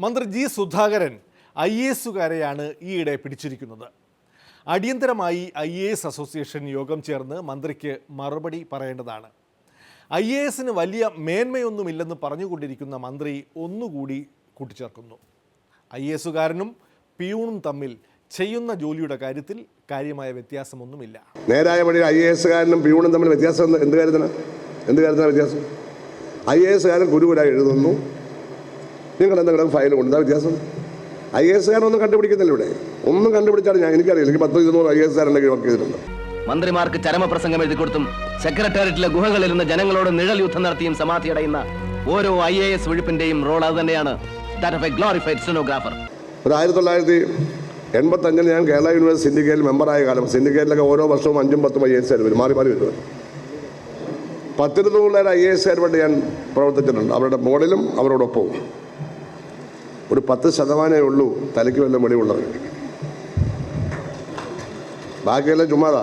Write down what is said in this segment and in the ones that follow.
മന്ത്രി ജി സുധാകരൻ IAS-കാരെയാണ് ഈയിടെ പിടിച്ചിരിക്കുന്നത്. അടിയന്തരമായി IAS അസോസിയേഷൻ യോഗം ചേർന്ന് മന്ത്രിക്ക് മറുപടി പറയേണ്ടതാണ്. IAS-ന് വലിയ മേന്മയൊന്നുമില്ലെന്ന് പറഞ്ഞുകൊണ്ടിരിക്കുന്ന മന്ത്രി ഒന്നുകൂടി കൂട്ടിച്ചേർക്കുന്നു. IAS-കാരനും പിയൂണും തമ്മിൽ ചെയ്യുന്ന ജോലിയുടെ കാര്യത്തിൽ കാര്യമായ വ്യത്യാസമൊന്നുമില്ല. നേരായ വഴി IAS-കാരനും പിയൂണും തമ്മിൽ വ്യത്യാസം എന്ത് കാര്യത്തിനാണ് വ്യത്യാസം? IAS-കാരൻ കുരുകുരായി എഴുതുന്നു, നിങ്ങൾ എന്തെങ്കിലും ഫയൽ കൊണ്ടാ വ്യത്യാസം? IAS-കാരനൊന്നും കണ്ടുപിടിക്കുന്നില്ല. ഇവിടെ ഒന്നും കണ്ടുപിടിച്ചാണ് എനിക്കറിയില്ല. എനിക്ക് 10-200 IAS-കാരൻ്റെ വർക്ക് ചെയ്തിട്ടുണ്ട്. മന്ത്രിമാർക്ക് ചരമപ്രസംഗം എഴുതി കൊടുത്തും സെക്രട്ടേറിയറ്റിലെ ഗുഹകളിലിരുന്ന ജനങ്ങളോട് നിഴൽ യുദ്ധം നടത്തിയും സമാധി അടയുന്ന ഓരോ IAS വിഴുപ്പിന്റെയും റോൾ അത് തന്നെയാണ്. ഒരു 1985 ഞാൻ കേരള യൂണിവേഴ്സിറ്റി സിൻഡിക്കേറ്റിൽ മെമ്പറായ കാലം, സിൻഡിക്കേറ്റിലൊക്കെ ഓരോ വർഷവും 5-10 IAS-കാർ വരും, മാറി വരും. 10-200 IAS-കാർ വേണ്ടി ഞാൻ പ്രവർത്തിച്ചിട്ടുണ്ട്. അവരുടെ മോഡലും അവരോടൊപ്പവും. ഒരു 10% ഉള്ളൂ തലയ്ക്ക് വല്ല വെളിവുള്ളത്. ബാക്കിയെല്ലാം ചുമ്മാതാ.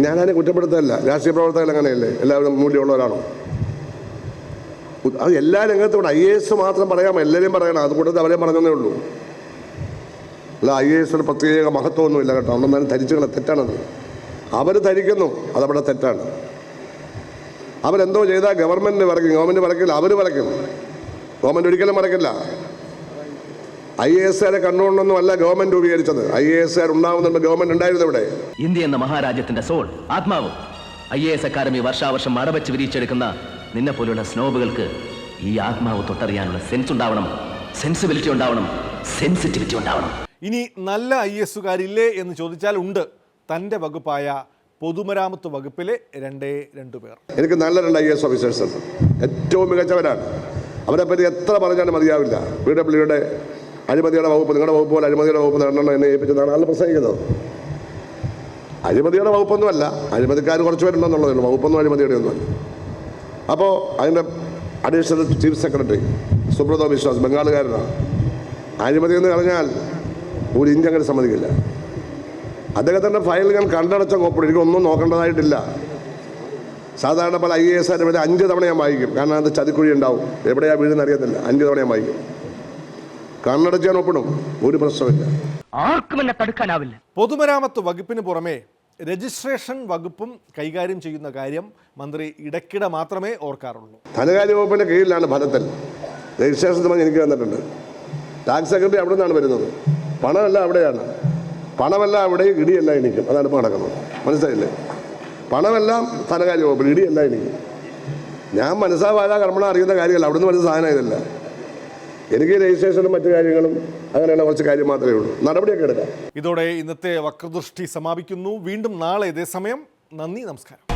ഞാനതിനെ കുറ്റപ്പെടുത്തല്ല. രാഷ്ട്രീയ പ്രവർത്തകർ അങ്ങനെയല്ലേ, എല്ലാവരും മൂല്യമുള്ളവരാണോ? അത് എല്ലാ രംഗത്തും IAS മാത്രം പറയാമോ? എല്ലാവരെയും പറയണം. അതുകൂടാതെ അവരെ പറഞ്ഞതേ ഉള്ളൂ. അല്ല, IAS-ന് പ്രത്യേക മഹത്വമൊന്നുമില്ല കേട്ടോ. അതൊന്നും ധരിച്ചുകളെ തെറ്റാണത്. അവർ ധരിക്കുന്നു, അതവിടെ തെറ്റാണ്. അവരെന്തോ ചെയ്താൽ ഗവൺമെൻറ് പറക്കില്ല, അവർ പറക്കും. ഗവൺമെൻറ് ഒരിക്കലും പറക്കില്ല. IAS-കാരെ കണ്ടുകൊണ്ടൊന്നും അല്ല ഗവൺമെൻറ് രൂപീകരിച്ചത്. IAS-കാർ ഉണ്ടാവുന്നുണ്ട്, ഗവൺമെൻറ് ഉണ്ടായിരുന്നു ഇവിടെ. ഇന്ത്യ എന്ന മഹാരാജ്യത്തിന്റെ സോൾ, ആത്മാവ്. IAS അക്കാദമി വർഷാവർഷം അടവച്ച് വിരിച്ചെടുക്കുന്ന നിന്നെ പോലുള്ള സ്നോബുകൾക്ക് ഈ ആത്മാവ് തൊട്ടറിയാനുള്ള സെൻസ് ഉണ്ടാവണം, സെൻസിബിലിറ്റി ഉണ്ടാവണം, സെൻസിറ്റിവിറ്റി ഉണ്ടാവണം. ഇനി നല്ല IAS-കാരില്ലേ എന്ന് ചോദിച്ചാൽ ഉണ്ട്. തൻ്റെ വകുപ്പായ പൊതുമരാമത്ത് വകുപ്പിലെ 2 പേർ. എനിക്ക് നല്ല 2 IAS ഓഫീസേഴ്സ് ഉണ്ട്. ഏറ്റവും മികച്ചവരാണ്. അവരെ പറ്റി എത്ര പറഞ്ഞാലും മതിയാവില്ല. PWയുടെ അഴിമതിയുടെ വകുപ്പ്, നിങ്ങളുടെ വകുപ്പ് പോലെ അഴിമതിയുടെ വകുപ്പ് നടണം എന്നെ ഏൽപ്പിച്ചതാണ് ആൾ പ്രസംഗിക്കുന്നത്. അഴിമതിയുടെ വകുപ്പൊന്നുമല്ല, അഴിമതിക്കാർ കുറച്ച് പേരുണ്ടെന്നുള്ളതേ ഉള്ളൂ. വകുപ്പൊന്നും അഴിമതിയുടെ ഒന്നുമല്ല. അപ്പോൾ അതിൻ്റെ additional chief secretary Subrato Biswas ബംഗാളുകാരനാണ്. അഴിമതി എന്ന് പറഞ്ഞാൽ ഒരു ഇഞ്ച് അങ്ങനെ സമ്മതിക്കില്ല. അദ്ദേഹത്തിൻ്റെ ഫയൽ ഞാൻ കണ്ടടച്ച കോപ്പിടും. എനിക്കൊന്നും നോക്കേണ്ടതായിട്ടില്ല. സാധാരണ പല IAS-കാരെ 5 തവണ ഞാൻ വായിക്കും. കാരണം അത് ചതിക്കുഴി ഉണ്ടാവും, എവിടെയാണ് വീഴുന്ന അറിയത്തില്ല. 5 തവണ ഞാൻ വായിക്കും, കണ്ണടച്ചാൻ ഒപ്പിടും. ഒരു പ്രശ്നമില്ല, ആർക്കും എന്നെ തടുക്കാനാവില്ല. പൊതുമരാമത്ത് വകുപ്പിന് പുറമെ രജിസ്ട്രേഷൻ വകുപ്പും കൈകാര്യം ചെയ്യുന്ന കാര്യം മന്ത്രി ഇടയ്ക്കിടെ മാത്രമേ ഓർക്കാറുള്ളൂ. ധനകാര്യ വകുപ്പിൻ്റെ കീഴിലാണ് ഫലത്തിൽ രജിസ്ട്രേഷൻ പറഞ്ഞ് എനിക്ക് വന്നിട്ടുണ്ട്. ടാക്സ് സെക്രട്ടറി അവിടെ നിന്നാണ് വരുന്നത്. പണമല്ല അവിടെയാണ്. പണമല്ല അവിടെ, ഇടിയല്ല എനിക്കും. അതാണ് ഇപ്പോൾ നടക്കുന്നത്. മനസ്സിലായില്ലേ? പണമെല്ലാം ധനകാര്യ വകുപ്പിൽ, ഇടിയല്ല എനിക്ക്. ഞാൻ മനസ്സാവാല കർമ്മണം അറിയുന്ന കാര്യമല്ല. അവിടുന്ന് വരുന്ന സാധനം ഇതല്ല. എനിക്ക് രജിസ്ട്രേഷനും മറ്റു കാര്യങ്ങളും അങ്ങനെയുള്ള കുറച്ച് കാര്യം മാത്രമേ ഉള്ളൂ. നടപടിയൊക്കെ എടുക്കാം. ഇതോടെ ഇന്നത്തെ വക്രദൃഷ്ടി സമാപിക്കുന്നു. വീണ്ടും നാളെ ഇതേ സമയം. നന്ദി, നമസ്കാരം.